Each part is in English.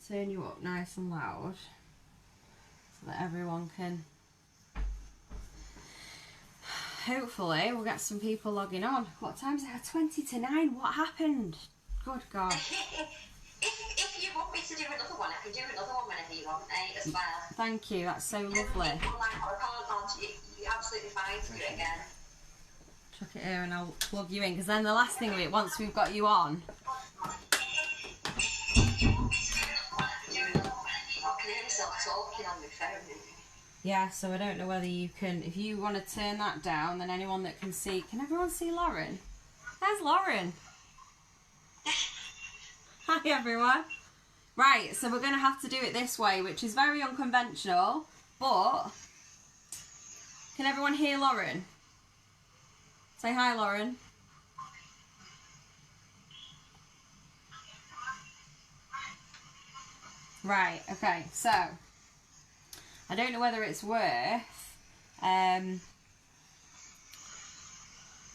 turn you up nice and loud so that everyone can... Hopefully we'll get some people logging on. What time is it? 20 to 9. What happened? Good God. If you want me to do another one, I can do another one whenever you want, as well. Thank you, that's so lovely. You're absolutely fine to do it again. Chuck it here and I'll plug you in, because then the last thing once we've got you on... Talking on my phone. Yeah, so I don't know whether you can, if you want to turn that down, then anyone that can see, can everyone see Lauren? There's Lauren. Hi everyone. Right, so we're going to have to do it this way, which is very unconventional, but can everyone hear Lauren? Say hi, Lauren. Right, okay, so I don't know whether it's worth, can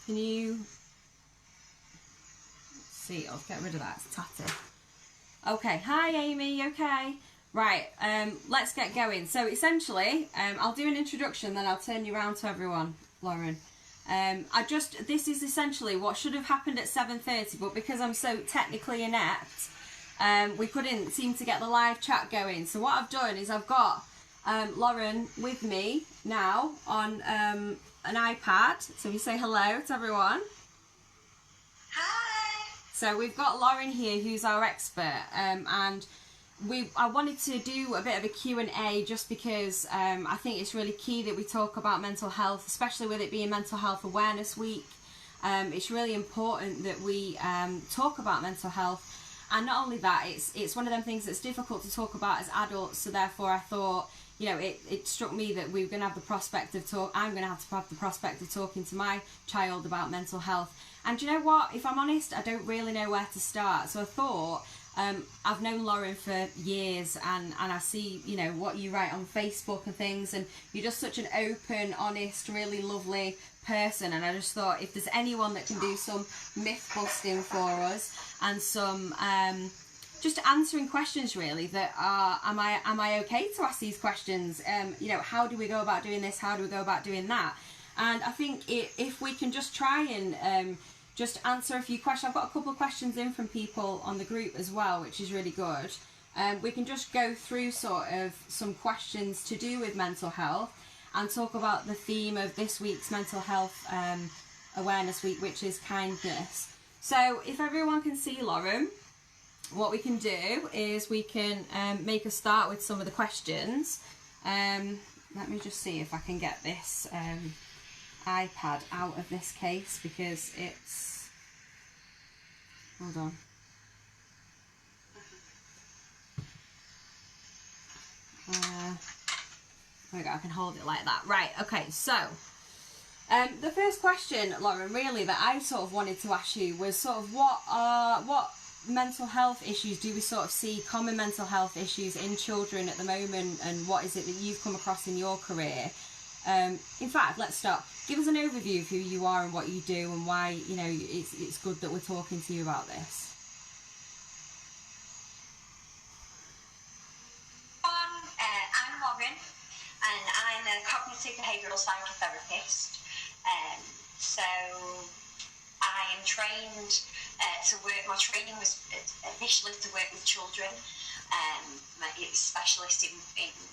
you, let's see, I'll get rid of that, it's tatty. Okay, hi Amy, okay. Right, let's get going. So essentially, I'll do an introduction, then I'll turn you around to everyone, Lauren. This is essentially what should have happened at 7:30, but because I'm so technically inept, we couldn't seem to get the live chat going. So what I've done is I've got Lauren with me now on an iPad. So we say hello to everyone. Hi. So we've got Lauren here, who's our expert, and I wanted to do a bit of a Q&A just because I think it's really key that we talk about mental health, especially with it being Mental Health Awareness Week. It's really important that we talk about mental health. And not only that, it's one of them things that's difficult to talk about as adults, so therefore I thought, you know, it struck me that we were going to have the prospect of I'm going to have the prospect of talking to my child about mental health. And do you know what? If I'm honest, I don't really know where to start. So I thought, I've known Lauren for years, and I see, you know, what you write on Facebook and things, and you're just such an open, honest, really lovely person, and I just thought if there's anyone that can do some myth busting for us and some just answering questions really that are, am I okay to ask these questions, you know, how do we go about doing this, how do we go about doing that? And I think if we can just try and just answer a few questions. I've got a couple of questions in from people on the group as well, which is really good. We can just go through sort of some questions to do with mental health and talk about the theme of this week's Mental Health Awareness Week, which is kindness. So if everyone can see Lauren, what we can do is we can make a start with some of the questions. Let me just see if I can get this iPad out of this case, because it's, hold on. There we go, I can hold it like that. Right, okay, so the first question, Lauren, really that I sort of wanted to ask you was sort of what mental health issues do we sort of see, common mental health issues in children at the moment, and what is it that you've come across in your career? In fact, let's start. Give us an overview of who you are and what you do and why, you know, it's good that we're talking to you about this. I'm Lauren, and I'm a cognitive behavioural psychotherapist. So I am trained to work. My training was initially to work with children. My specialist in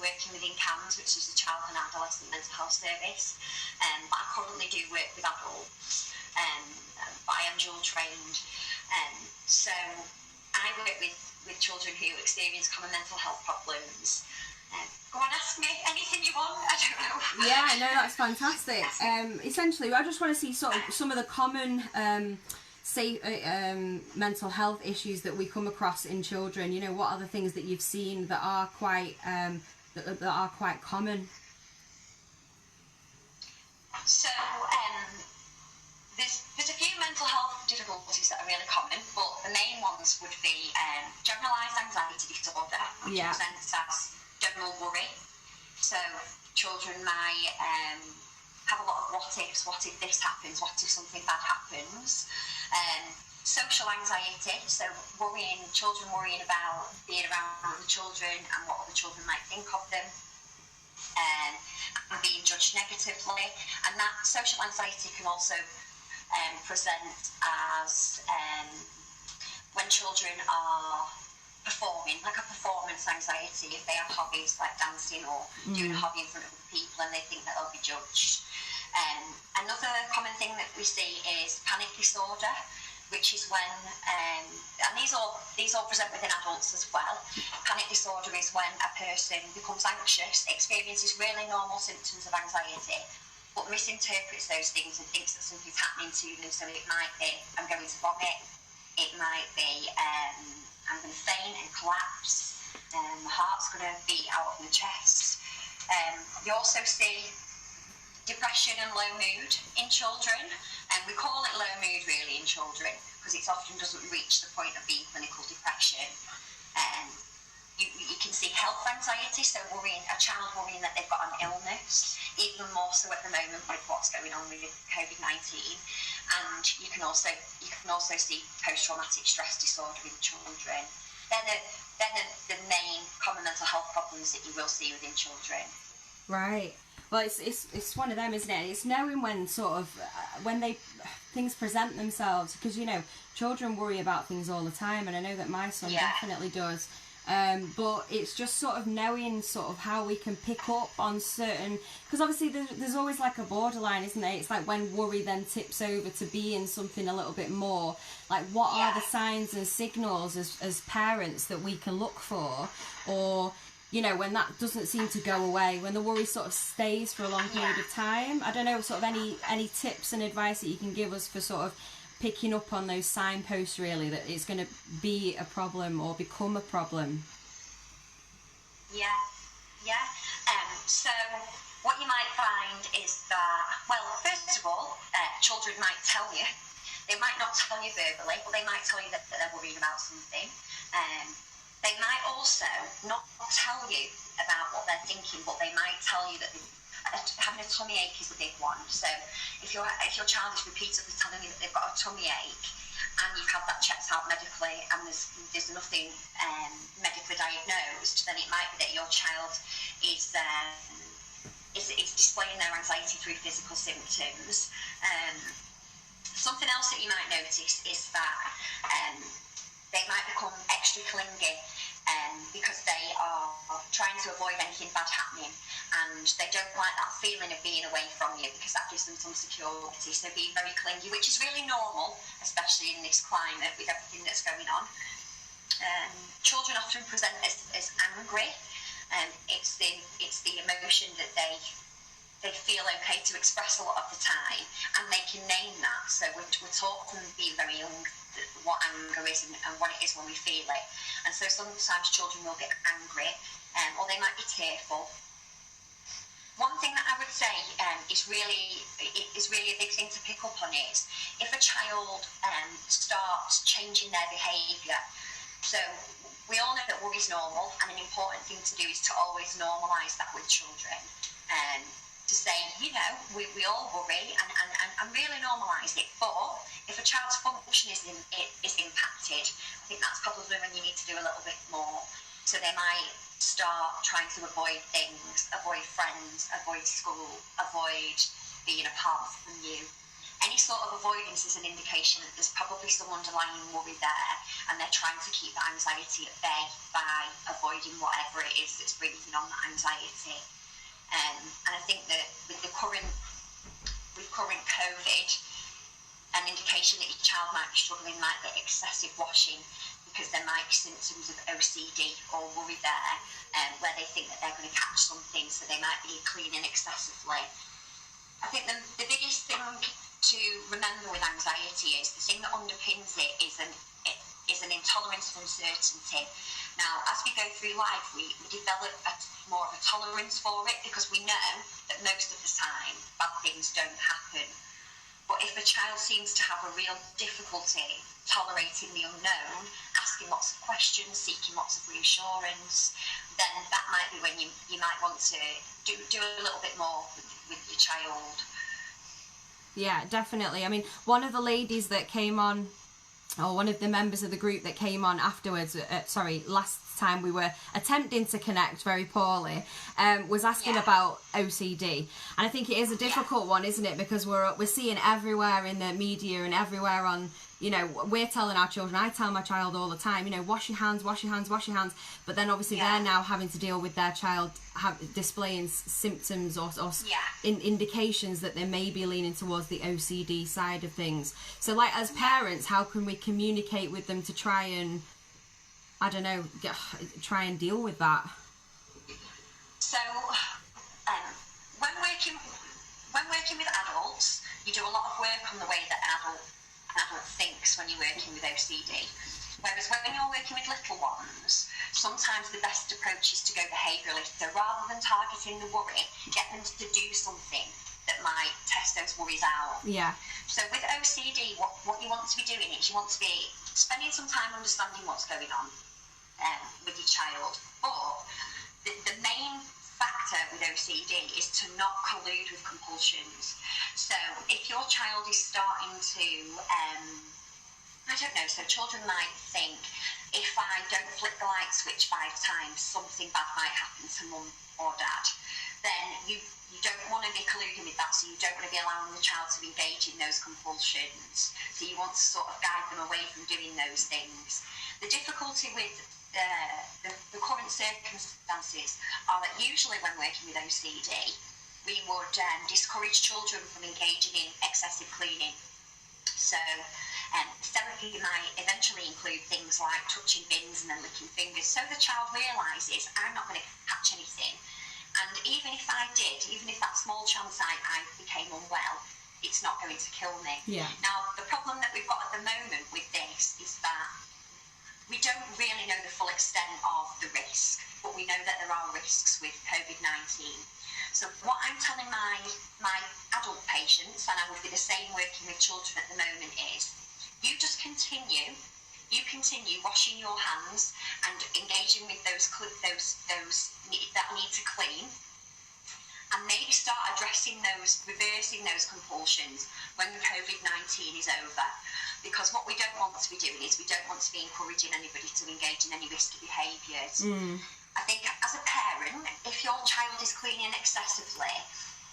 working within CAMS, which is the Child and Adolescent Mental Health Service. But I currently do work with adults. But I am dual trained. So I work with children who experience common mental health problems. Go on, ask me anything you want. I don't know. Yeah, no, that's fantastic. Essentially, I just want to see sort of some of the common mental health issues that we come across in children. You know, what are the things that you've seen that are quite that are quite common? So there's a few mental health difficulties that are really common, but the main ones would be generalised anxiety disorder, which presents as general worry. So children might have a lot of what ifs. What if this happens? What if something bad happens? social anxiety, so children worrying about being around other children and what other children might think of them, and being judged negatively. And that social anxiety can also present as when children are performing, like a performance anxiety, if they have hobbies like dancing or doing a hobby in front of other people and they think that they'll be judged. Another common thing that we see is panic disorder, which is when, and these all present within adults as well. Panic disorder is when a person becomes anxious, experiences really normal symptoms of anxiety, but misinterprets those things and thinks that something's happening to them. So it might be, I'm going to vomit. It might be, I'm going to faint and collapse. My heart's going to beat out of my chest. We also see depression and low mood in children, and we call it low mood really in children because it often doesn't reach the point of being clinical depression. You can see health anxiety, so a child worrying that they've got an illness, even more so at the moment with what's going on with COVID-19. And you can also see post-traumatic stress disorder in children. They're the main common mental health problems that you will see within children. Right. Well, it's one of them, isn't it? It's knowing when things present themselves, because children worry about things all the time, and I know that my son definitely does. But it's just sort of knowing sort of how we can pick up on certain, because obviously there's always like a borderline, isn't there? It's like when worry then tips over to being something a little bit more. Like, what are the signs and signals as parents that we can look for, or when that doesn't seem to go away, when the worry sort of stays for a long period of time. I don't know, sort of any tips and advice that you can give us for sort of picking up on those signposts, really, that it's going to be a problem or become a problem. So what you might find is that, well, first of all, children might tell you. They might not tell you verbally, but they might tell you that they're worrying about something. They might also not tell you about what they're thinking, but they might tell you that having a tummy ache is a big one. So if your child is repeatedly telling you that they've got a tummy ache and you've had that checked out medically and there's nothing medically diagnosed, then it might be that your child is displaying their anxiety through physical symptoms. Something else that you might notice is that they might become extra clingy because they are trying to avoid anything bad happening, and they don't like that feeling of being away from you because that gives them some security. So being very clingy, which is really normal, especially in this climate with everything that's going on. Children often present as angry. It's the emotion that they feel okay to express a lot of the time, and they can name that. So we're taught from being very young what anger is and what it is when we feel it. And so sometimes children will get angry, or they might be tearful. One thing that I would say is really a big thing to pick up on is if a child starts changing their behaviour. So we all know that worry is normal, and an important thing to do is to always normalise that with children. To say, we all worry and really normalise it. But if a child's function is impacted, I think that's probably when you need to do a little bit more. So they might start trying to avoid things, avoid friends, avoid school, avoid being apart from you. Any sort of avoidance is an indication that there's probably some underlying worry there, and they're trying to keep the anxiety at bay by avoiding whatever it is that's bringing on that anxiety. And I think that with current COVID, an indication that your child might be struggling might be excessive washing, because there might be symptoms of OCD or worry there, where they think that they're going to catch something, so they might be cleaning excessively. I think the biggest thing to remember with anxiety is the thing that underpins it is an intolerance of uncertainty. Now, as we go through life, we develop more of a tolerance for it, because we know that most of the time bad things don't happen. But if a child seems to have a real difficulty tolerating the unknown, asking lots of questions, seeking lots of reassurance, then that might be when you might want to do a little bit more with your child. Yeah, definitely. I mean, one of the ladies that came on or one of the members of the group that came on afterwards, last time we were attempting to connect very poorly, was asking about OCD. And I think it is a difficult one, isn't it? Because we're seeing everywhere in the media and everywhere on, you know, we're telling our children, I tell my child all the time, you know, wash your hands, wash your hands, wash your hands. But then obviously they're now having to deal with their child displaying symptoms or indications that they may be leaning towards the OCD side of things. So like as parents, how can we communicate with them to try and, I don't know, try and deal with that? So when working with adults, you do a lot of work on the way that an adult thinks when you're working with OCD. Whereas when you're working with little ones, sometimes the best approach is to go behaviouralist. So rather than targeting the worry, get them to do something that might test those worries out. Yeah. So with OCD, what you want to be doing is you want to be spending some time understanding what's going on with your child. But the main factor with OCD is to not collude with compulsions. So if your child is starting to, I don't know, so children might think, if I don't flick the light switch 5 times, something bad might happen to mum or dad. Then you don't want to be colluding with that, so you don't want to be allowing the child to engage in those compulsions. So you want to sort of guide them away from doing those things. The difficulty with the current circumstances are that usually when working with OCD, we would discourage children from engaging in excessive cleaning. So therapy might eventually include things like touching bins and then licking fingers, so the child realises, I'm not going to catch anything. And even if I did, even if that small chance I became unwell, it's not going to kill me. Yeah. Now, the problem that we've got at the moment with this is that we don't really know the full extent of the risk, but we know that there are risks with COVID-19. So what I'm telling my adult patients, and I would be the same working with children at the moment, is you just continue washing your hands and engaging with those that need to clean, and maybe start addressing reversing those compulsions when COVID-19 is over. Because what we don't want to be doing is we don't want to be encouraging anybody to engage in any risky behaviours. I think as a parent, if your child is cleaning excessively,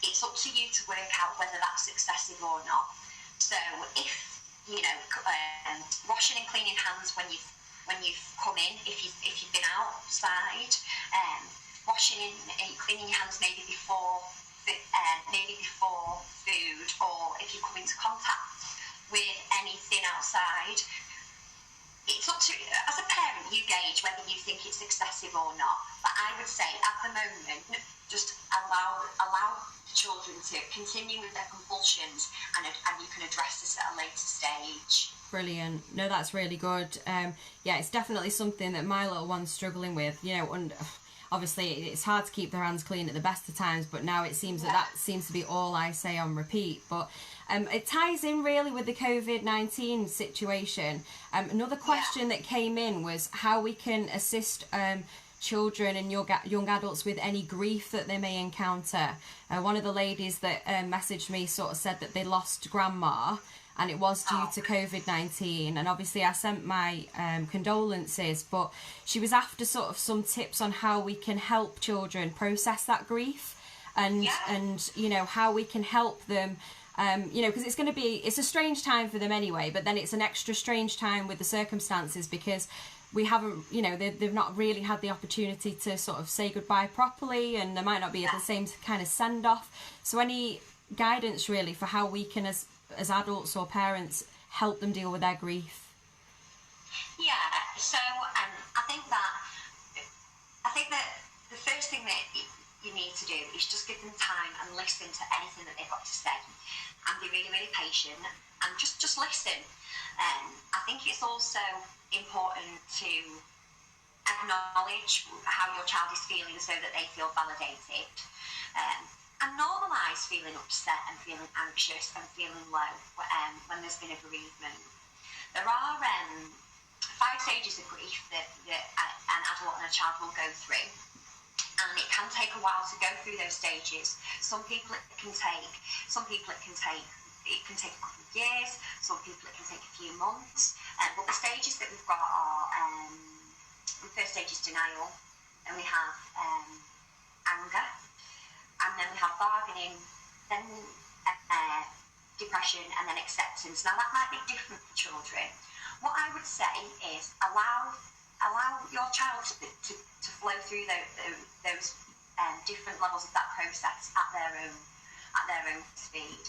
it's up to you to work out whether that's excessive or not. So if, you know, washing and cleaning hands when you've come in, if you've been outside, washing and cleaning your hands maybe before food, or if you come into contact with anything outside. It's up to, as a parent, you gauge whether you think it's excessive or not. But I would say at the moment, just allow children to continue with their compulsions, and you can address this at a later stage. Brilliant. No, that's really good. Yeah, it's definitely something that my little one's struggling with, you know, and obviously it's hard to keep their hands clean at the best of times, but now it seems that seems to be all I say on repeat. But it ties in really with the COVID-19 situation. Another question that came in was how we can assist children and young adults with any grief that they may encounter. One of the ladies that messaged me sort of said that they lost grandma, and it was due to COVID-19, and obviously I sent my condolences, but she was after sort of some tips on how we can help children process that grief, and you know, how we can help them, you know, because it's a strange time for them anyway, but then it's an extra strange time with the circumstances, because we haven't, you know, they've not really had the opportunity to sort of say goodbye properly, and they might not be at the same kind of send-off. So any guidance really for how we can, as adults or parents, help them deal with their grief? Yeah, so I think that the first thing that you need to do is just give them time and listen to anything that they've got to say, and be really, really patient, and just listen. I think it's also important to acknowledge how your child is feeling so that they feel validated. And normalise feeling upset and feeling anxious and feeling low when there's been a bereavement. There are 5 stages of grief that an adult and a child will go through, and it can take a while to go through those stages. Some people it can take it can take a couple of years. Some people it can take a few months. But the stages that we've got are the first stage is denial, then we have anger, and then we have bargaining, then depression, and then acceptance. Now that might be different for children. What I would say is allow your child to flow through those different levels of that process at their own speed.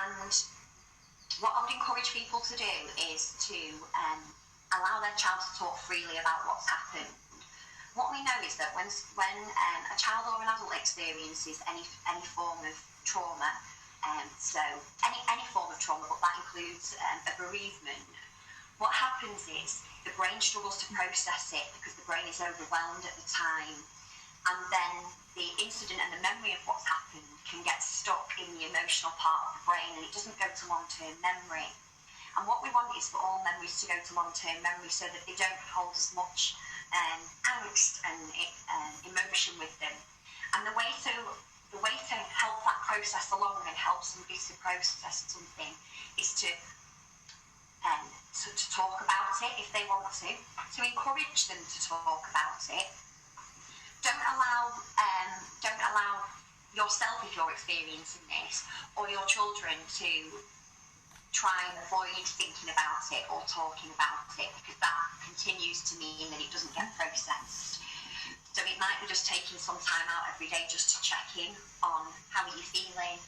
And what I would encourage people to do is to allow their child to talk freely about what's happened. What we know is that when a child or an adult experiences any form of trauma, so any form of trauma, but that includes a bereavement, what happens is the brain struggles to process it because the brain is overwhelmed at the time, and then the incident and the memory of what's happened can get stuck in the emotional part of the brain, and it doesn't go to long-term memory. And what we want is for all memories to go to long-term memory so that they don't hold as much angst and emotion with them. And the way to help that process along and help somebody to process something is to talk about it if they want to encourage them to talk about it. Don't allow yourself, if you're experiencing this, or your children to try and avoid thinking about it or talking about it, because that continues to mean that it doesn't get processed. So it might be just taking some time out every day just to check in on how are you feeling,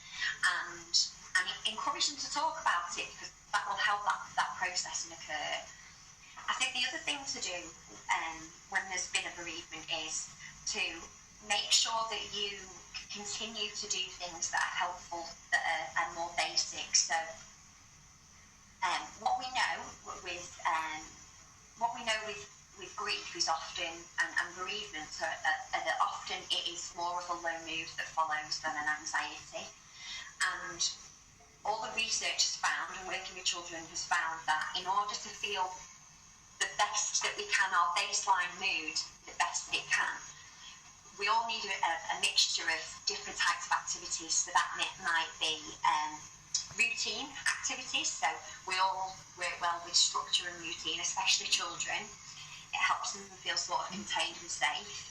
and encourage them to talk about it, because that will help that processing occur. I think the other thing to do when there's been a bereavement is to make sure that you continue to do things that are helpful, that are more basic. So what we know with grief is often, and bereavement, that often it is more of a low mood that follows than an anxiety. And all the research has found, and working with children has found, that in order to feel the best that we can, our baseline mood, the best that it can, we all need a mixture of different types of activities. So that might be routine activities. So we all work well with structure and routine, especially children. It helps them feel sort of contained and safe.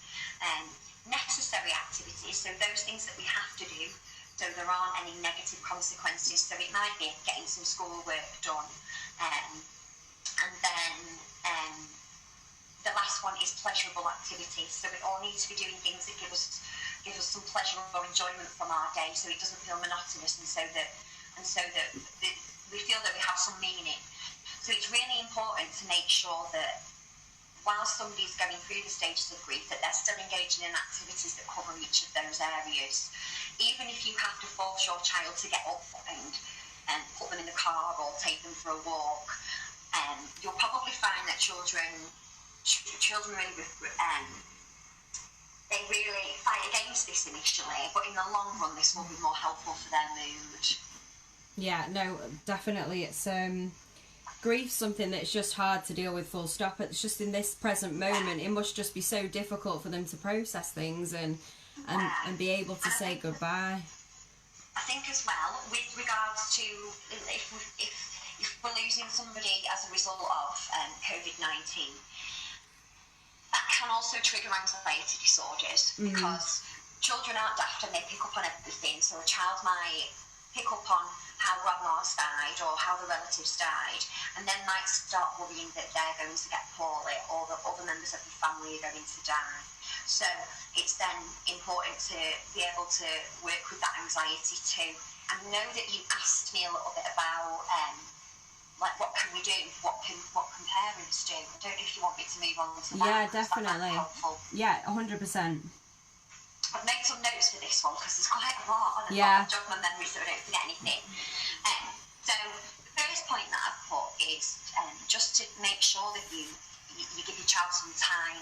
Necessary activities, so those things that we have to do, so there aren't any negative consequences. So it might be getting some schoolwork done. And then the last one is pleasurable activities. So we all need to be doing things that give us some pleasure or enjoyment from our day, so it doesn't feel monotonous, and so that we feel that we have some meaning. So it's really important to make sure that while somebody's going through the stages of grief, that they're still engaging in activities that cover each of those areas. Even if you have to force your child to get up and put them in the car or take them for a walk, you'll probably find that children really they really fight against this initially, but in the long run this will be more helpful for their mood. Yeah, no, definitely. It's grief's something that's just hard to deal with, full stop. It's just in this present moment, it must just be so difficult for them to process things and be able to say goodbye. I think as well, with regards to if we're losing somebody as a result of COVID-19, that can also trigger anxiety disorders, because children aren't daft and they pick up on everything. So a child might pick up on how grandma's died or how the relatives died, and then might start worrying that they're going to get poorly or that other members of the family are going to die. So it's then important to be able to work with that anxiety too. And know that you asked me a little bit about like what can we do? What can parents do? I don't know if you want me to move on to that. Yeah, definitely. Yeah, 100%. I've made some notes for this one because there's quite a lot, and I've jog my memory so I don't forget anything. So the first point that I've put is just to make sure that you give your child some time.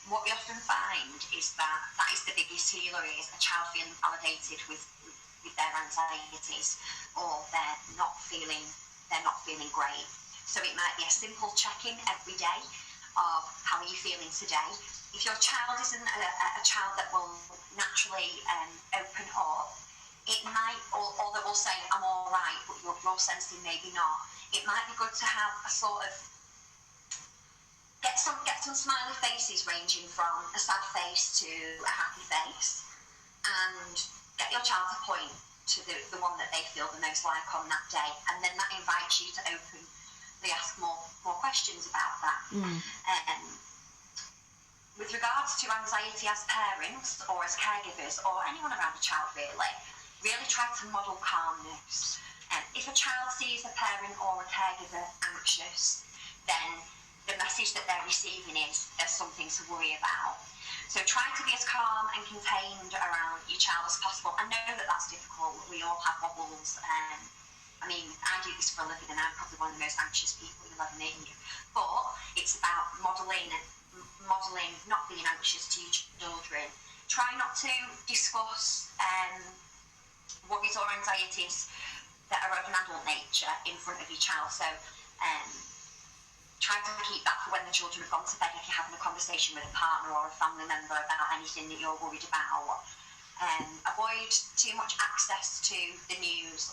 What we often find is that is the biggest healer, is a child feeling validated with their anxieties, or they're not feeling great. So it might be a simple check-in every day of how are you feeling today. If your child isn't a child that will naturally open up, it might, or they will say, I'm all right, but you're sensing maybe not. It might be good to have a sort of, get some smiley faces ranging from a sad face to a happy face, and get your child to point to the one that they feel the most like on that day, and then that invites you to openly ask more questions about that. With regards to anxiety as parents or as caregivers or anyone around a child really try to model calmness. If a child sees a parent or a caregiver anxious, then the message that they're receiving is there's something to worry about. So try to be as calm and contained around your child as possible. I know that that's difficult. We all have wobbles. I mean, I do this for a living and I'm probably one of the most anxious people you'll ever meet. But it's about modelling, not being anxious to your children. Try not to discuss worries or anxieties that are of an adult nature in front of your child. So try to keep that for when the children have gone to bed if you're having a conversation with a partner or a family member about anything that you're worried about. Avoid too much access to the news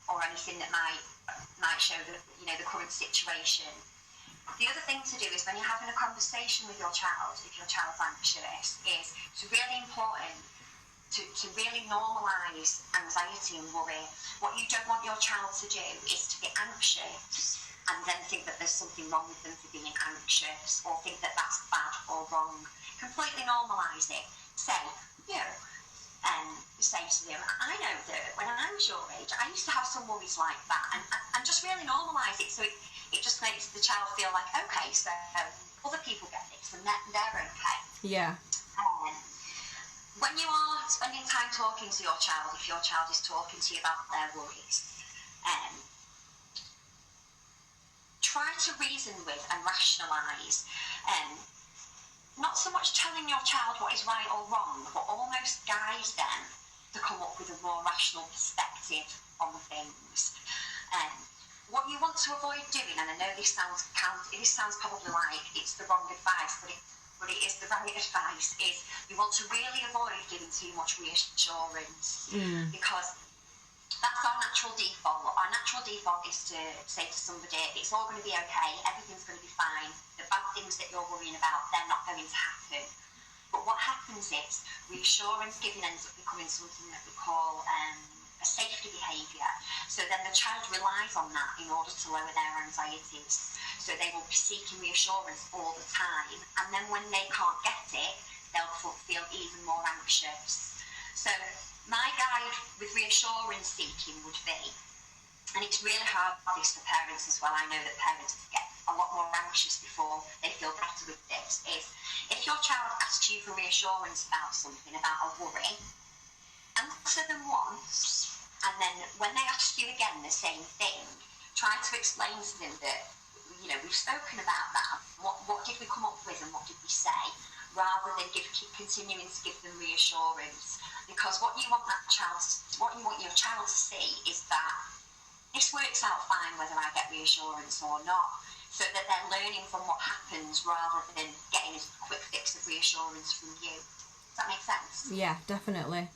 or anything that might show the current situation. The other thing to do is when you're having a conversation with your child, if your child's anxious, is it's really important to really normalise anxiety and worry. What you don't want your child to do is to be anxious and then think that there's something wrong with them for being anxious, or think that that's bad or wrong. Completely normalise it. Say to them, I know that when I was your age, I used to have some worries like that, and just really normalise it, so it just makes the child feel like, okay, so other people get this and they're okay. Yeah. When you are spending time talking to your child, if your child is talking to you about their worries, try to reason with and rationalise. Not so much telling your child what is right or wrong, but almost guide them to come up with a more rational perspective on things. What you want to avoid doing, and I know this sounds probably like it's the wrong advice, but it is the right advice, is you want to really avoid giving too much reassurance, because that's our natural default. Our natural default is to say to somebody, it's all going to be okay, everything's going to be fine, the bad things that you're worrying about, they're not going to happen. But what happens is reassurance giving ends up becoming something that we call a safety behaviour. So then the child relies on that in order to lower their anxieties. So they will be seeking reassurance all the time, and then when they can't get it, they'll feel even more anxious. So my guide with reassurance seeking would be, and it's really hard for parents as well, I know that parents get a lot more anxious before they feel better with this, is if your child asks you for reassurance about something, about a worry, answer them once, and then when they ask you again the same thing, try to explain to them that, we've spoken about that, what did we come up with and what did we say, rather than keep continuing to give them reassurance. Because what you want your child to see is that this works out fine whether I get reassurance or not, so that they're learning from what happens rather than getting a quick fix of reassurance from you. Does that make sense? Yeah, definitely.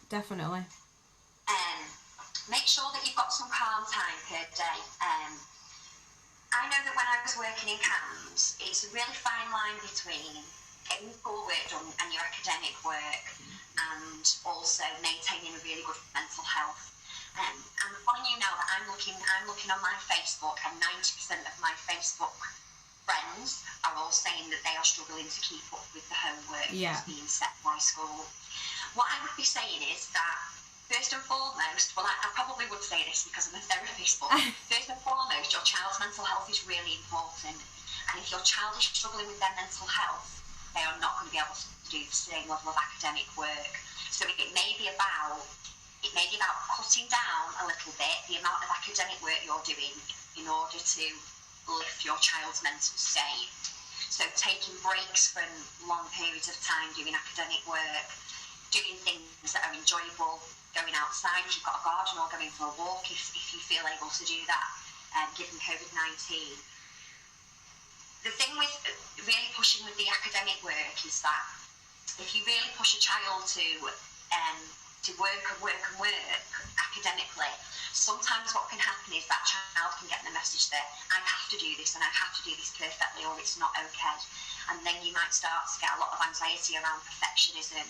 Make sure that you've got some calm time per day. I know that when I was working in CAMS, it's a really fine line between getting school work done and your academic work, and also maintaining a really good mental health. I'm telling you now that I'm looking on my Facebook, and 90% of my Facebook friends are all saying that they are struggling to keep up with the homework that's being set by school. What I would be saying is that, first and foremost, well, I probably would say this because I'm a therapist, but first and foremost, your child's mental health is really important. And if your child is struggling with their mental health, they are not going to be able to do the same level of academic work. So it may be about cutting down a little bit the amount of academic work you're doing in order to lift your child's mental state. So taking breaks from long periods of time doing academic work, doing things that are enjoyable, going outside if you've got a garden, or going for a walk if you feel able to do that, given COVID-19. The thing with really pushing with the academic work is that if you really push a child to to work and work and work academically, sometimes what can happen is that child can get the message that I have to do this and I have to do this perfectly or it's not okay. And then you might start to get a lot of anxiety around perfectionism.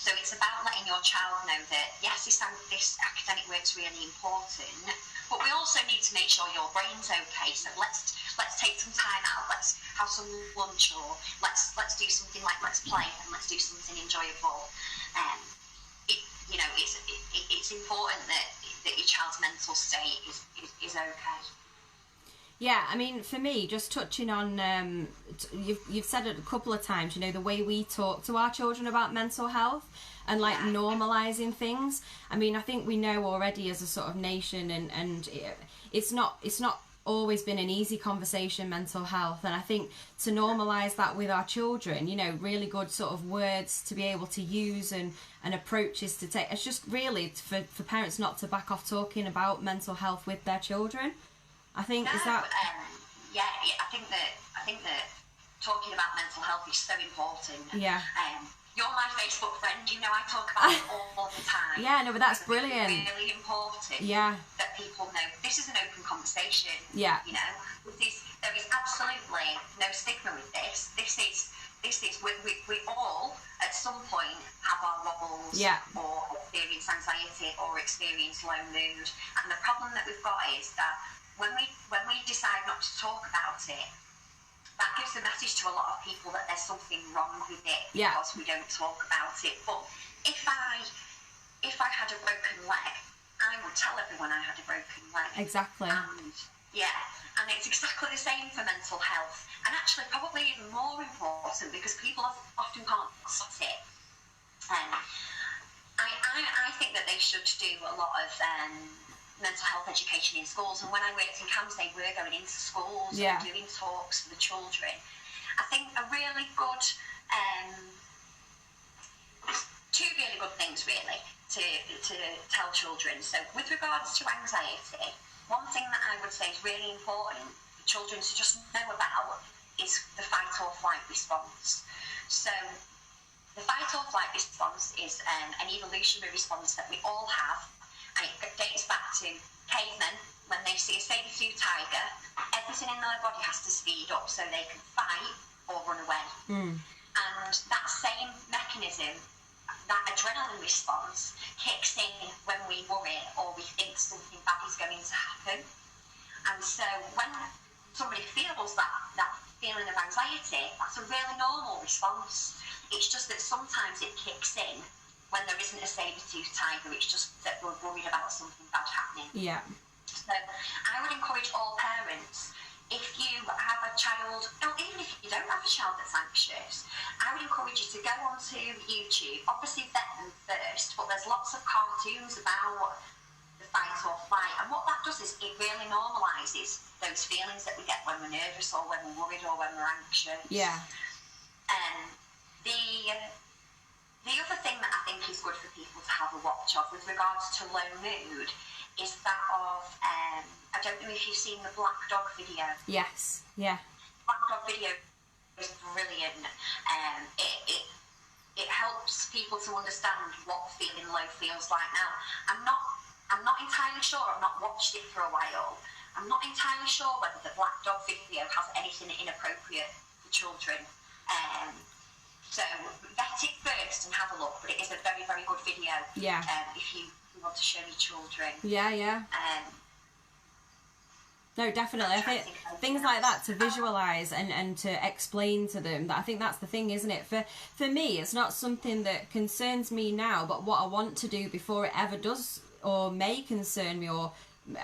So it's about letting your child know that, yes, this academic work's really important, but we also need to make sure your brain's okay. So let's take some time out, let's have some lunch, or let's do something like let's play and let's do something enjoyable. It's important that your child's mental state is okay. Yeah, I mean, for me, just touching on, you've said it a couple of times, the way we talk to our children about mental health and like normalizing things. I mean, I think we know already as a sort of nation, and it's not always been an easy conversation, mental health, and I think to normalize that with our children, really good sort of words to be able to use and approaches to take. It's just really for parents not to back off talking about mental health with their children. I think I think that talking about mental health is so important. Yeah. You're my Facebook friend. I talk about it all the time. Yeah, no, but that's brilliant. It's really important. Yeah. That people know this is an open conversation. Yeah. There is absolutely no stigma with this. This is we all at some point have our wobbles, or experience anxiety, or experience low mood. And the problem that we've got is that when we decide not to talk about it, that gives a message to a lot of people that there's something wrong with it because we don't talk about it. But if I had a broken leg, I would tell everyone I had a broken leg. Exactly. And it's exactly the same for mental health, and actually probably even more important because people often can't spot it. I think that they should do a lot of mental health education in schools, and when I worked in CAMS they were going into schools and doing talks for the children. I think a really good two really good things really to tell children. So with regards to anxiety, one thing that I would say is really important for children to just know about is the fight or flight response. So the fight or flight response is an evolutionary response that we all have. And it dates back to cavemen. When they see a saber-toothed tiger, everything in their body has to speed up so they can fight or run away. And that same mechanism, that adrenaline response, kicks in when we worry or we think something bad is going to happen. And so when somebody feels that feeling of anxiety, that's a really normal response. It's just that sometimes it kicks in when there isn't a saber-toothed tiger. It's just that we're worried about something bad happening. Yeah. So I would encourage all parents, if you have a child, or even if you don't have a child that's anxious, I would encourage you to go onto YouTube. Obviously vet them first, but there's lots of cartoons about the fight or flight, and what that does is it really normalises those feelings that we get when we're nervous or when we're worried or when we're anxious. Yeah. The other thing that I think is good for people to have a watch of with regards to low mood is that of, I don't know if you've seen the Black Dog video. Yes, yeah. Black Dog video is brilliant. It helps people to understand what feeling low feels like. Now, I'm not entirely sure, I've not watched it for a while. I'm not entirely sure whether the Black Dog video has anything inappropriate for children. So vet it first and have a look, but it is a very, very good video. Yeah. If you want to show your children. Yeah. No, definitely. I think things like that to visualise and to explain to them, that I think that's the thing, isn't it? For me, it's not something that concerns me now, but what I want to do before it ever does or may concern me, or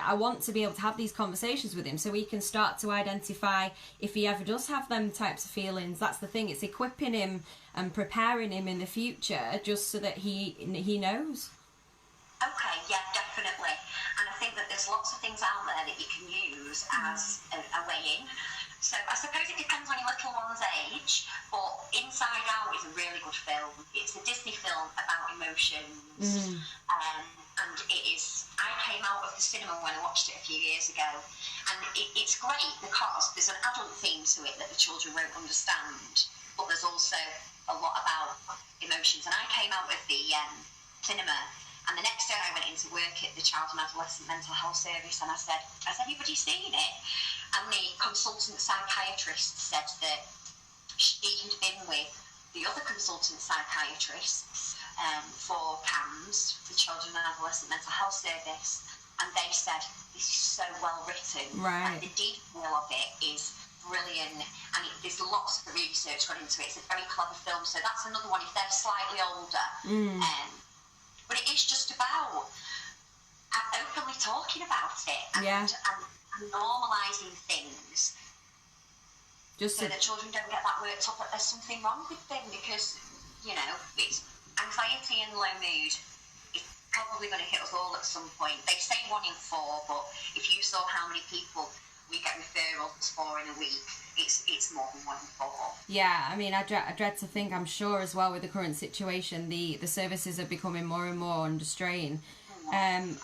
I want to be able to have these conversations with him so he can start to identify if he ever does have them types of feelings. That's the thing. It's equipping him and preparing him in the future just so that he knows. Okay, yeah, definitely. And I think that there's lots of things out there that you can use as a way in. So I suppose it depends on your little one's age, but Inside Out is a really good film. It's a Disney film about emotions. And it is, I came out of the cinema when I watched it a few years ago, and it's great because there's an adult theme to it that the children won't understand, but there's also a lot about emotions. And I came out of the cinema. And the next day I went into work at the Child and Adolescent Mental Health Service, and I said, has anybody seen it? And the consultant psychiatrist said that she had been with the other consultant psychiatrists for CAMS, the Children and Adolescent Mental Health Service, and they said, this is so well written, right. and the detail of it is brilliant, and there's lots of research gone into it. It's a very clever film, so that's another one if they're slightly older. But it is just about openly talking about it and normalising things, just so that children don't get that worked up that there's something wrong with them, because, you know, it's anxiety and low mood. It's probably going to hit us all at some point. They say 1 in 4, but if you saw how many people we get referrals for in a week, it's more than 1 in 4. Yeah, I mean, I dread to think, I'm sure as well with the current situation, the services are becoming more and more under strain. And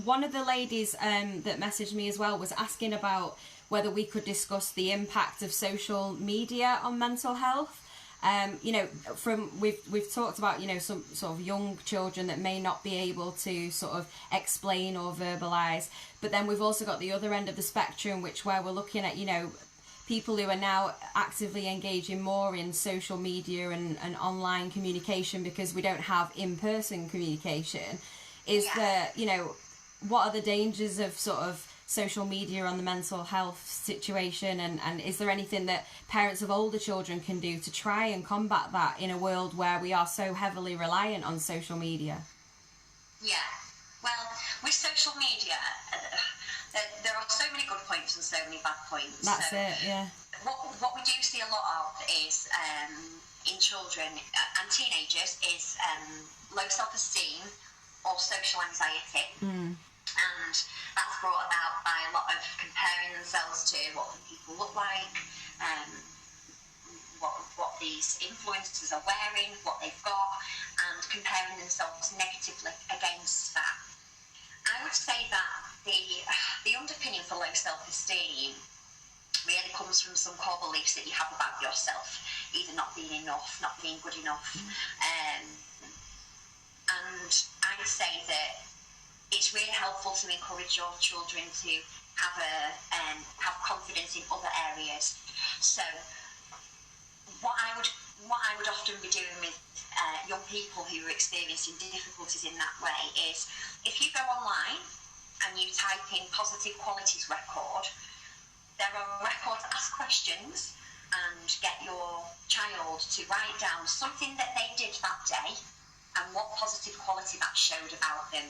one of the ladies that messaged me as well was asking about whether we could discuss the impact of social media on mental health. You know, we've talked about, you know, some sort of young children that may not be able to sort of explain or verbalise, but then we've also got the other end of the spectrum, where we're looking at, you know, people who are now actively engaging more in social media and online communication because we don't have in-person communication. You know, what are the dangers of sort of social media on the mental health situation, and is there anything that parents of older children can do to try and combat that in a world where we are so heavily reliant on social media? Yeah, well, with social media, there are so many good points and so many bad points. That's it, yeah. What we do see a lot of is, in children and teenagers, is low self-esteem or social anxiety. And that's brought about by a lot of comparing themselves to what people look like, what these influencers are wearing, what they've got, and comparing themselves negatively against that. I would say that the underpinning for low self-esteem really comes from some core beliefs that you have about yourself, either not being enough, not being good enough. And I'd say that it's really helpful to encourage your children to have confidence in other areas. So what I would often be doing with young people who are experiencing difficulties in that way is, if you go online and you type in positive qualities record, there are records, ask questions and get your child to write down something that they did that day and what positive quality that showed about them.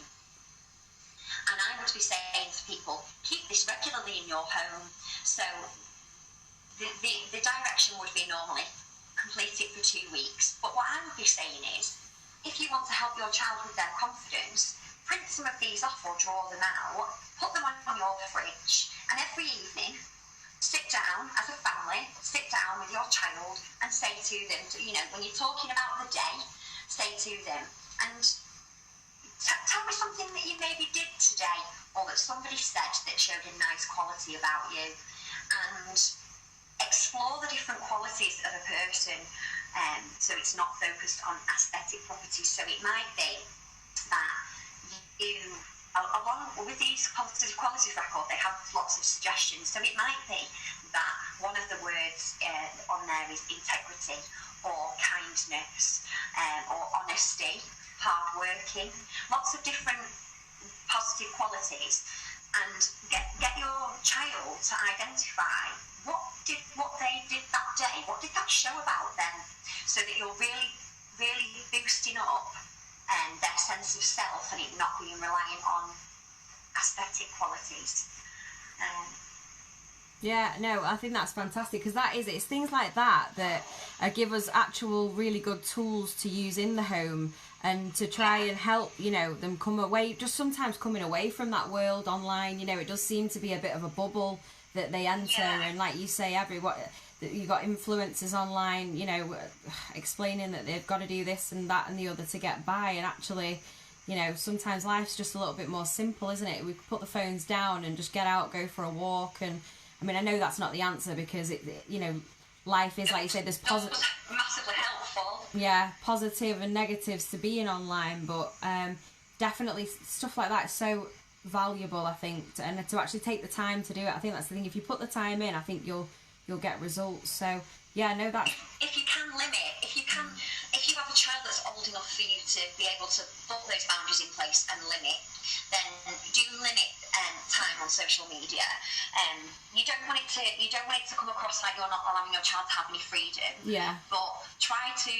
And I would be saying to people, keep this regularly in your home. So the direction would be normally complete it for 2 weeks. But what I would be saying is, if you want to help your child with their confidence, print some of these off or draw them out, put them on your fridge, and every evening, sit down as a family, sit down with your child and say to them, you know, when you're talking about the day, say to them, and tell me something that you maybe did today, or that somebody said that showed a nice quality about you, and explore the different qualities of a person, so it's not focused on aesthetic properties. So it might be that you, along with these positive qualities record, they have lots of suggestions. So it might be that one of the words on there is integrity, or kindness, or honesty, hard-working, lots of different positive qualities, and get your child to identify what they did that day, what did that show about them, so that you're really, really boosting up their sense of self and it not being reliant on aesthetic qualities. Yeah, no, I think that's fantastic, because that is it. It's things like that give us actual really good tools to use in the home and to try and help, you know, them come away, just sometimes coming away from that world online. You know, it does seem to be a bit of a bubble that they enter, and like you say, you've got influencers online, you know, explaining that they've got to do this and that and the other to get by, and actually, you know, sometimes life's just a little bit more simple, isn't it? We put the phones down and just get out, go for a walk. And I mean, I know that's not the answer, because it you know, life is, like you said, there's positive. Massively helpful. helpful. Yeah, positive and negatives to being online, but definitely stuff like that is so valuable, I think, and to actually take the time to do it. I think that's the thing. If you put the time in, I think you'll get results. So yeah, no, that. If you can limit, if you have a child that's old enough for you to be able to put those boundaries in place and limit, then do limit time on social media. You don't want it to come across like you're not allowing your child to have any freedom. Yeah. But try to,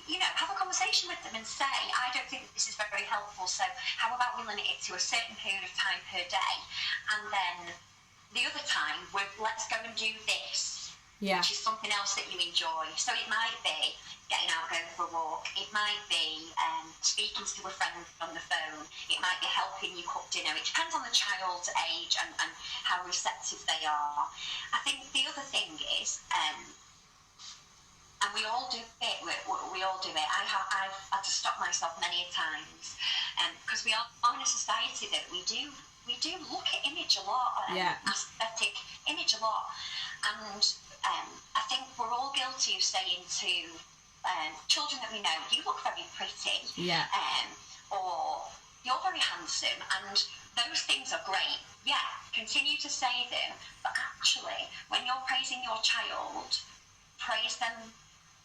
have a conversation with them and say, I don't think this is very helpful, so how about we limit it to a certain period of time per day, and then the other time, let's go and do this. Yeah. Which is something else that you enjoy. So it might be getting out, going for a walk. It might be speaking to a friend on the phone. It might be helping you cook dinner. It depends on the child's age and how receptive they are. I think the other thing is, and we all do it. We all do it. I've had to stop myself many times, because we are in a society that we do look at image a lot, aesthetic image a lot, and I think we're all guilty of saying to children that we know, you look very pretty, or you're very handsome, and those things are great. Yeah, continue to say them, but actually, when you're praising your child, praise them.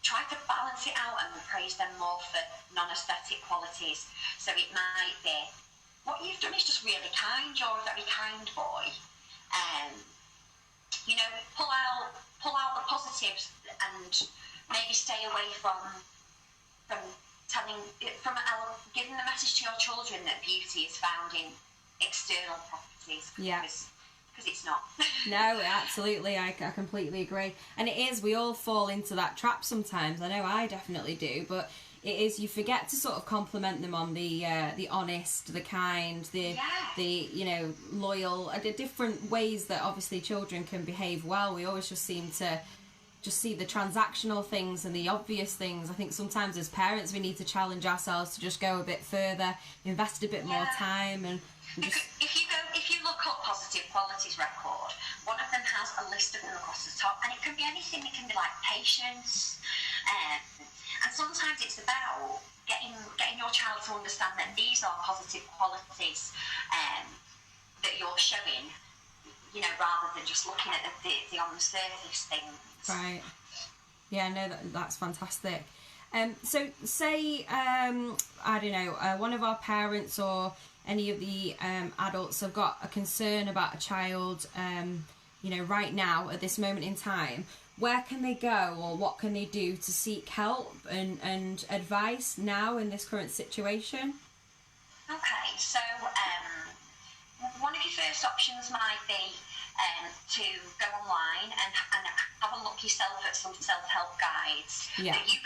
Try to balance it out and praise them more for non-aesthetic qualities. So it might be, what you've done is just really kind. You're a very kind boy. Pull out the positives and maybe stay away from giving the message to your children that beauty is found in external properties. Yeah. Because it's not. No, absolutely, I completely agree. And it is, we all fall into that trap sometimes. I know I definitely do, but it is, you forget to sort of compliment them on the honest, the kind, the loyal, the different ways that obviously children can behave well. We always just seem to just see the transactional things and the obvious things. I think sometimes as parents we need to challenge ourselves to just go a bit further, invest a bit more time, and just... If you look up positive qualities record, one of them has a list of them across the top, and it can be anything. It can be like patience, and sometimes it's about getting your child to understand that these are positive qualities that you're showing, rather than just looking at the on the surface things. Right. Yeah, no, that's fantastic. So say, I don't know, one of our parents or any of the adults have got a concern about a child, right now at this moment in time. Where can they go, or what can they do to seek help and advice now in this current situation? Okay, so one of your first options might be to go online and have a look yourself at some self-help guides that you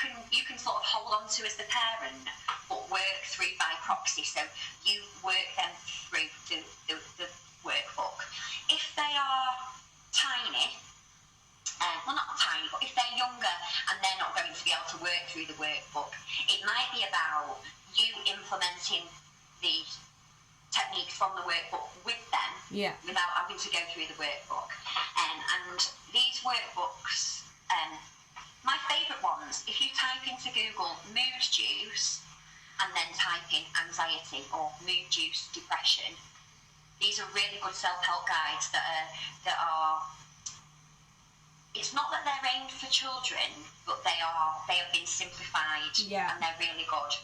can sort of hold on to as the parent, but work through by proxy. So you work them through the workbook. If they are tiny, well, not tiny, but if they're younger and they're not going to be able to work through the workbook, it might be about you implementing the techniques from the workbook with them without having to go through the workbook. And these workbooks, my favourite ones, if you type into Google mood juice and then type in anxiety or mood juice depression, these are really good self-help guides that are it's not that they're aimed for children, but they have been simplified and they're really good.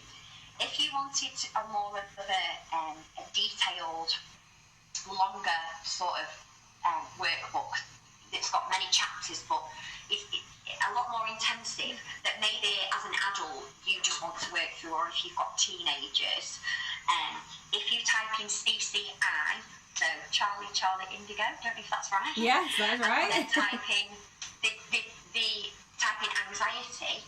If you wanted a more of a detailed, longer sort of workbook that's got many chapters, but it's a lot more intensive, that maybe as an adult you just want to work through, or if you've got teenagers, if you type in CCI, so Charlie Indigo, don't know if that's right. Yes, that's right. And then type in type in anxiety.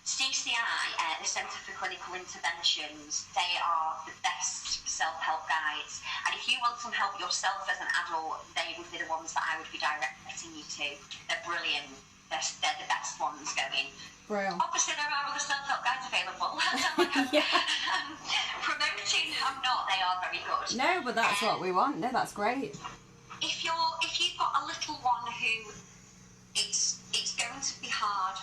CCI, the Centre for Clinical Interventions, they are the best self-help guides. And if you want some help yourself as an adult, they would be the ones that I would be directing you to. They're brilliant. They're the best ones going. Brilliant. Obviously, there are other self-help guides available. Promoting, I'm not. They are very good. No, but that's what we want. No, that's great. If you've got a little one who it's going to be hard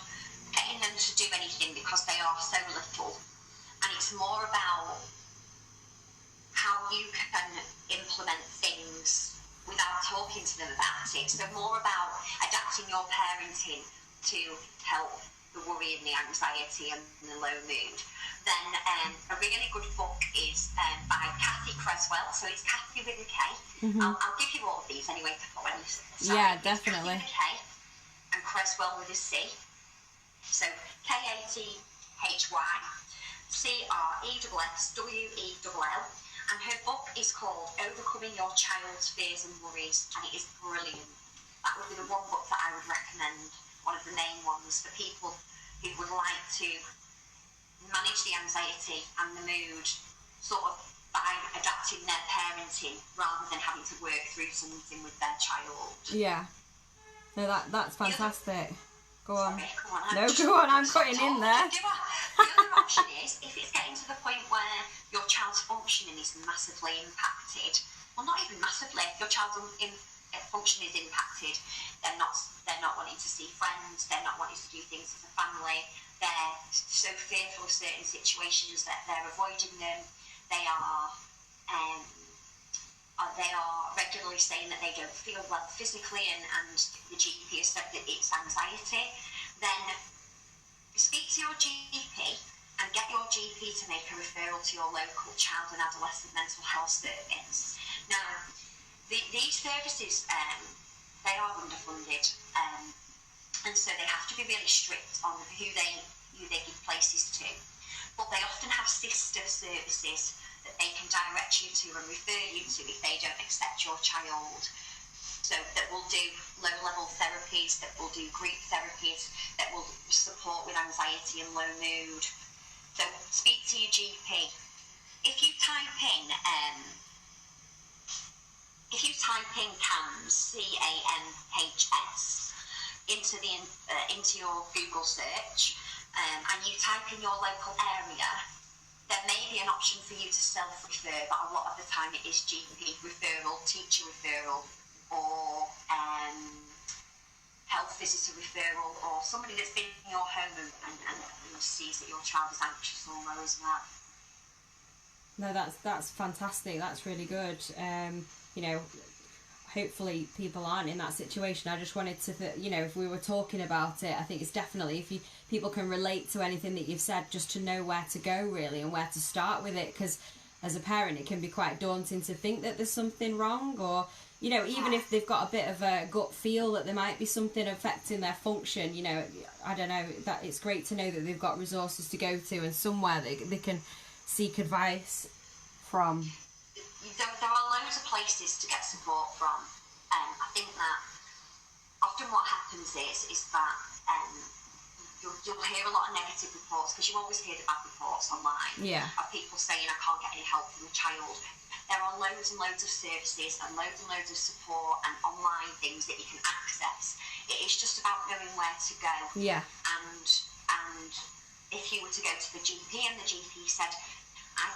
getting them them to do anything because they are so little, and it's more about how you can implement things without talking to them about it. So more about adapting your parenting to help the worry and the anxiety and the low mood. Then a really good book is by Kathy Creswell. So it's Kathy with a K. Mm-hmm. I'll give you all of these anyway to put when you start. Yeah, definitely. Kathy with a K and Creswell with a C. So KATHY, and her book is called Overcoming Your Child's Fears and Worries, and it is brilliant. That would be the one book that I would recommend, one of the main ones for people who would like to manage the anxiety and the mood sort of by adapting their parenting rather than having to work through something with their child. Yeah. No, that's fantastic. Go on. Sorry, come on. Go on, I'm cutting in there. The other option is, if it's getting to the point where your child's functioning is massively impacted, well, not even massively, your child's function is impacted, they're not wanting to see friends, they're not wanting to do things as a family, they're so fearful of certain situations that they're avoiding them, they are regularly saying that they don't feel well physically, and the GP has said that it's anxiety, then speak to your GP and get your GP to make a referral to your local child and adolescent mental health service. Now, these services, they are underfunded, and so they have to be really strict on who they give places to. But they often have sister services that they can direct you to and refer you to if they don't accept your child. So that will do low-level therapies, that will do group therapies, that will support with anxiety and low mood. So speak to your GP. If you type in CAMHS, CAMHS, into your Google search, and you type in your local area, there may be an option for you to self-refer, but a lot of the time it is GP referral, teacher referral, or health visitor referral, or somebody that's been in your home and sees that your child is anxious or low as well. No, that's fantastic. That's really good. Hopefully people aren't in that situation. I just wanted to, if we were talking about it, I think it's definitely, if people can relate to anything that you've said, just to know where to go really and where to start with it, because as a parent it can be quite daunting to think that there's something wrong, or even if they've got a bit of a gut feel that there might be something affecting their function, I don't know, that it's great to know that they've got resources to go to and somewhere they can seek advice from. There are loads of places to get support from. I think that often what happens is that you'll hear a lot of negative reports, because you always hear the bad reports online of people saying, I can't get any help from the child. There are loads and loads of services and loads of support and online things that you can access. It is just about knowing where to go. Yeah. And if you were to go to the GP and the GP said, I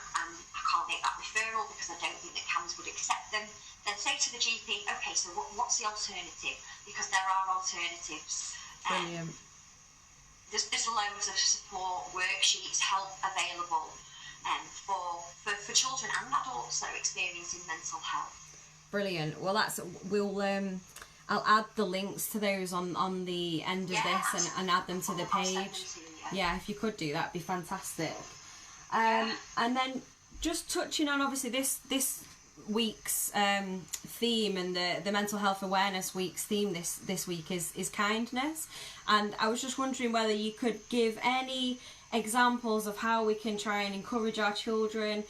can't make that referral because I don't think that CAMHS would accept them, then say to the GP, okay, so what's the alternative? Because there are alternatives. Brilliant. There's loads of support, worksheets, help available for children and adults that are experiencing mental health. Brilliant. Well, I'll add the links to those on the end of this and add them to the page. Yeah, if you could do that, be fantastic. And then just touching on obviously this week's theme, and the mental health awareness week's theme this week is kindness, and I was just wondering whether you could give any examples of how we can try and encourage our children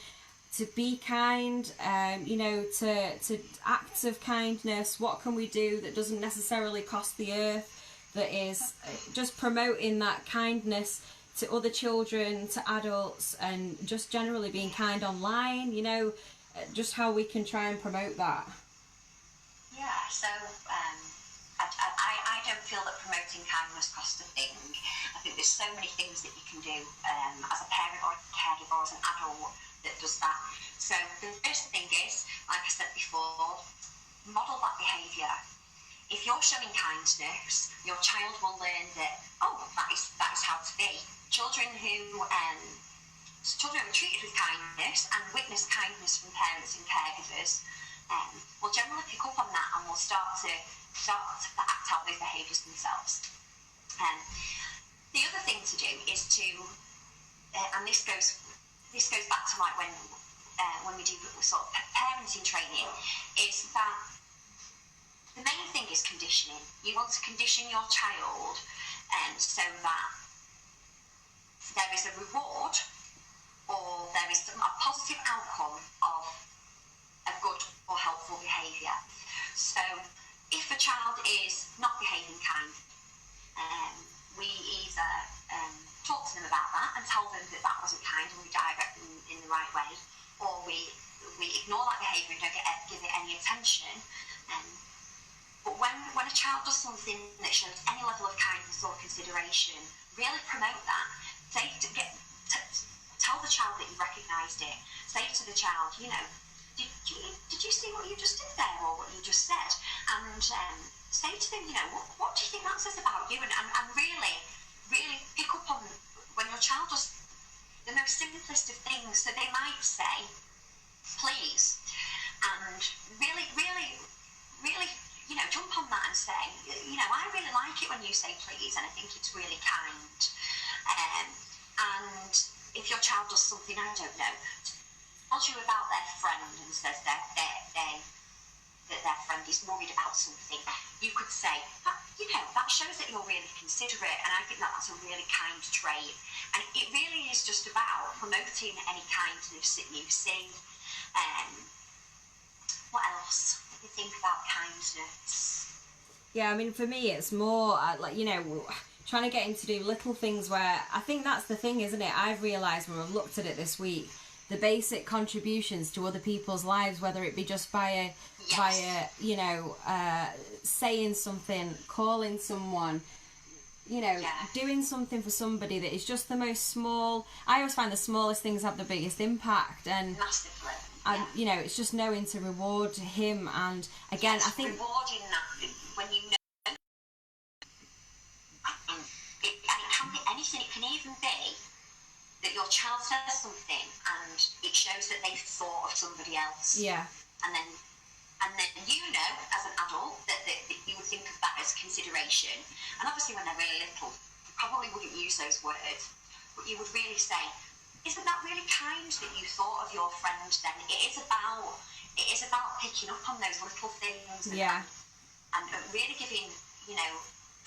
to be kind, to acts of kindness. What can we do that doesn't necessarily cost the earth, that is just promoting that kindness to other children, to adults, and just generally being kind online, just how we can try and promote that. Yeah, so I don't feel that promoting kindness costs a thing. I think there's so many things that you can do as a parent or a caregiver or as an adult that does that. So the first thing is, like I said before, model that behaviour. if you're showing kindness, your child will learn that, oh, that is how to be. Children who are treated with kindness and witness kindness from parents and caregivers will generally pick up on that and will start to act out those behaviours themselves. The other thing to do is to, and this goes back to like when we do sort of parenting training, is that the main thing is conditioning. You want to condition your child so that there is a reward or there is a positive outcome of a good or helpful behaviour. So if a child is not behaving kind, we either talk to them about that and tell them that wasn't kind and we direct them in the right way, or we ignore that behaviour and don't give it any attention. But when a child does something that shows any level of kindness or consideration, really promote that. Tell the child that you recognised it. Say to the child, you know, did you see what you just did there, or what you just said? And say to them, you know, what do you think that says about you? And really, really pick up on when your child does the most simplest of things. So they might say, please, and really, really, really, you know, jump on that and say, you know, I really like it when you say please, and I think it's really kind. And if your child does something, I don't know, tells you about their friend and says that their friend is worried about something, you could say, you know, that shows that you're really considerate, and I think that's a really kind trait. And it really is just about promoting any kindness that you see. What else? What do you think about kindness? Yeah, I mean, for me, it's more like, you know, trying to get him to do little things where I think that's the thing, isn't it? I've realised when I've looked at it this week, the basic contributions to other people's lives, whether it be just by you know, saying something, calling someone, you know, doing something for somebody that is just the most small. I always find the smallest things have the biggest impact, and massively. And you know, it's just knowing to reward him. And again, I think rewarding that when you know, and it can be anything. It can even be that your child says something and it shows that they've thought of somebody else. Yeah. And then you know, as an adult, that you would think of that as consideration. And obviously, when they're really little, you probably wouldn't use those words, but you would really say, isn't that really kind that you thought of your friend then? It is about picking up on those little things and really giving, you know,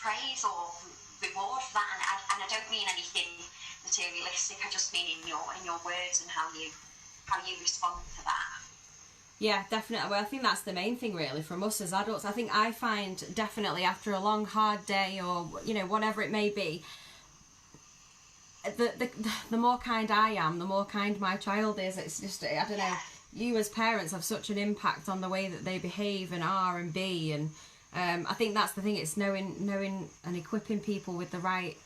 praise or reward for that. And I don't mean anything materialistic. I just mean in your words and how you respond to that. Yeah, definitely. Well, I think that's the main thing really from us as adults. I think I find definitely after a long hard day, or you know, whatever it may be, the more kind I am, the more kind my child is. It's just, I don't know, you as parents have such an impact on the way that they behave and are and be, and I think that's the thing, it's knowing and equipping people with the right,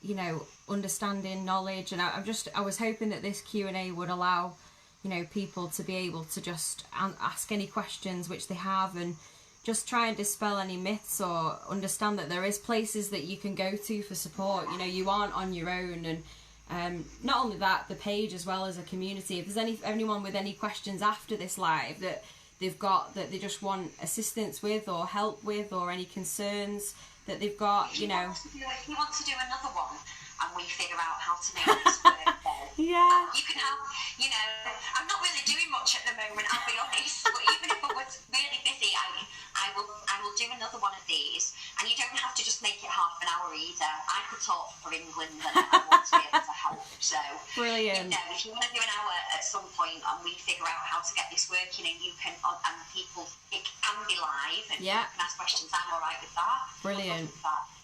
you know, understanding, knowledge. And I was hoping that this Q&A would allow, you know, people to be able to just ask any questions which they have, and just try and dispel any myths, or understand that there is places that you can go to for support. You know, you aren't on your own. And not only that, the page as well as a community. If there's anyone with any questions after this live that they've got, that they just want assistance with or help with, or any concerns that they've got, you know. If you want to do another one and we figure out how to make this work, then you can have, you know, I'm not really doing much at the moment, I'll be honest, but even if I was really busy, I will do another one of these, and you don't have to just make it half an hour either. I could talk for England, and I want to be able to help. So brilliant. You know, if you want to do an hour at some point and we figure out how to get this working, and you can, and people, it can be live, and you can ask questions, I'm all right with that.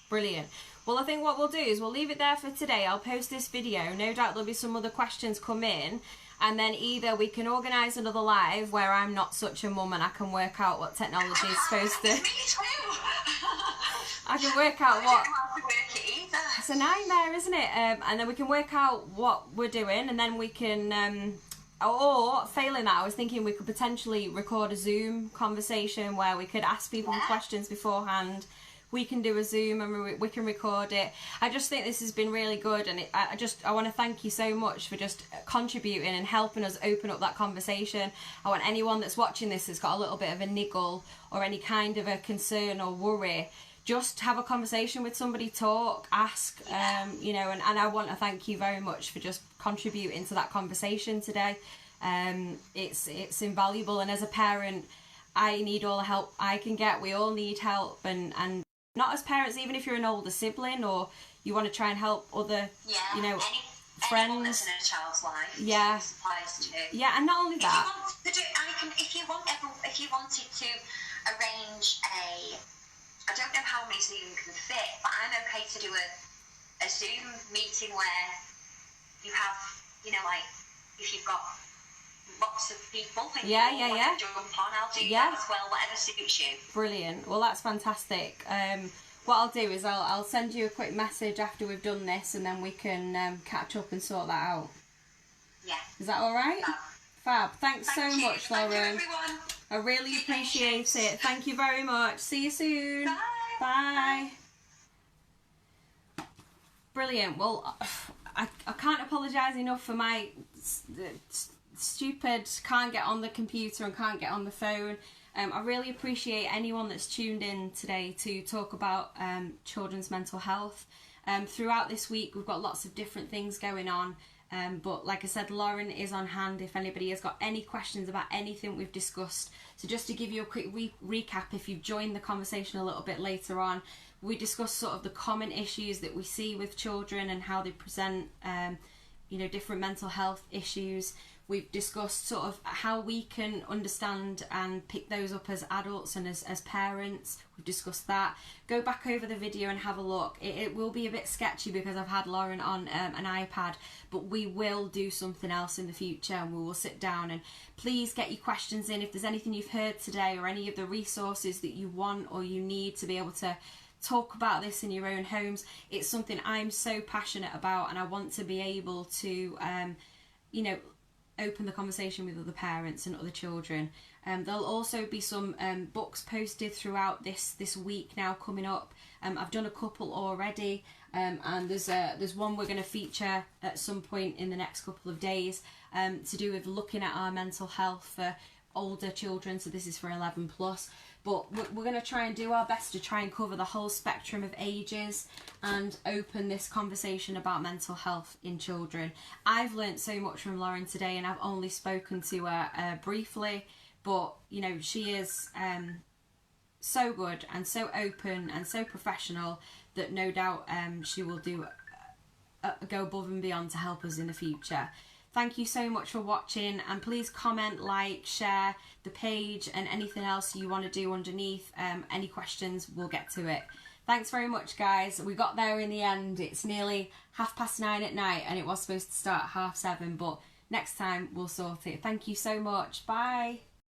Brilliant. Well, I think what we'll do is we'll leave it there for today. I'll post this video. No doubt there'll be some other questions come in, and then either we can organise another live where I'm not such a mum and I can work out what technology is supposed to. Me too. I can work out what. I don't know how to work it either. It's a nightmare, isn't it? And then we can work out what we're doing, and then we can or failing that, I was thinking we could potentially record a Zoom conversation where we could ask people questions beforehand. We can do a Zoom and we can record it. I just think this has been really good, and I want to thank you so much for just contributing and helping us open up that conversation. I want anyone that's watching this that's got a little bit of a niggle or any kind of a concern or worry, just have a conversation with somebody, talk, ask, you know, and I want to thank you very much for just contributing to that conversation today. It's invaluable, and as a parent, I need all the help I can get. We all need help, and not as parents, even if you're an older sibling or you want to try and help other, you know, friends. Anyone that's in a child's life. Yeah. This applies to. Yeah, and not only that. If you wanted to arrange I don't know how many Zoom can fit, but I'm okay to do a Zoom meeting where you have, you know, like if you've got lots of people and you want to jump on, I'll do that as well, whatever suits you. Brilliant. Well, that's fantastic. What I'll do is I'll send you a quick message after we've done this, and then we can catch up and sort that out. Yeah. Is that all right? Fab. Thanks so much, Lauren. Thank you, everyone. I really appreciate it. Thank you very much. See you soon. Bye. Bye. Brilliant. Well, I can't apologise enough for my stupid can't get on the computer and can't get on the phone. I really appreciate anyone that's tuned in today to talk about children's mental health. Throughout this week we've got lots of different things going on, but like I said, Lauren is on hand if anybody has got any questions about anything we've discussed. So just to give you a quick recap, if you've joined the conversation a little bit later on, we discussed sort of the common issues that we see with children and how they present, you know, different mental health issues. We've discussed sort of how we can understand and pick those up as adults and as parents. We've discussed that. Go back over the video and have a look. It will be a bit sketchy because I've had Lauren on an iPad, but we will do something else in the future, and we will sit down. And please get your questions in if there's anything you've heard today or any of the resources that you want or you need to be able to talk about this in your own homes. It's something I'm so passionate about, and I want to be able to, you know, open the conversation with other parents and other children. There'll also be some books posted throughout this week now coming up. I've done a couple already, and there's one we're going to feature at some point in the next couple of days, to do with looking at our mental health for older children. So this is for 11 plus. But we're going to try and do our best to try and cover the whole spectrum of ages and open this conversation about mental health in children. I've learnt so much from Lauren today, and I've only spoken to her briefly, but you know, she is so good and so open and so professional that no doubt she will go above and beyond to help us in the future. Thank you so much for watching, and please comment, like, share the page, and anything else you want to do underneath. Any questions, we'll get to it. Thanks very much, guys. We got there in the end. It's nearly 9:30 at night, and it was supposed to start at 7:30, but next time we'll sort it. Thank you so much. Bye.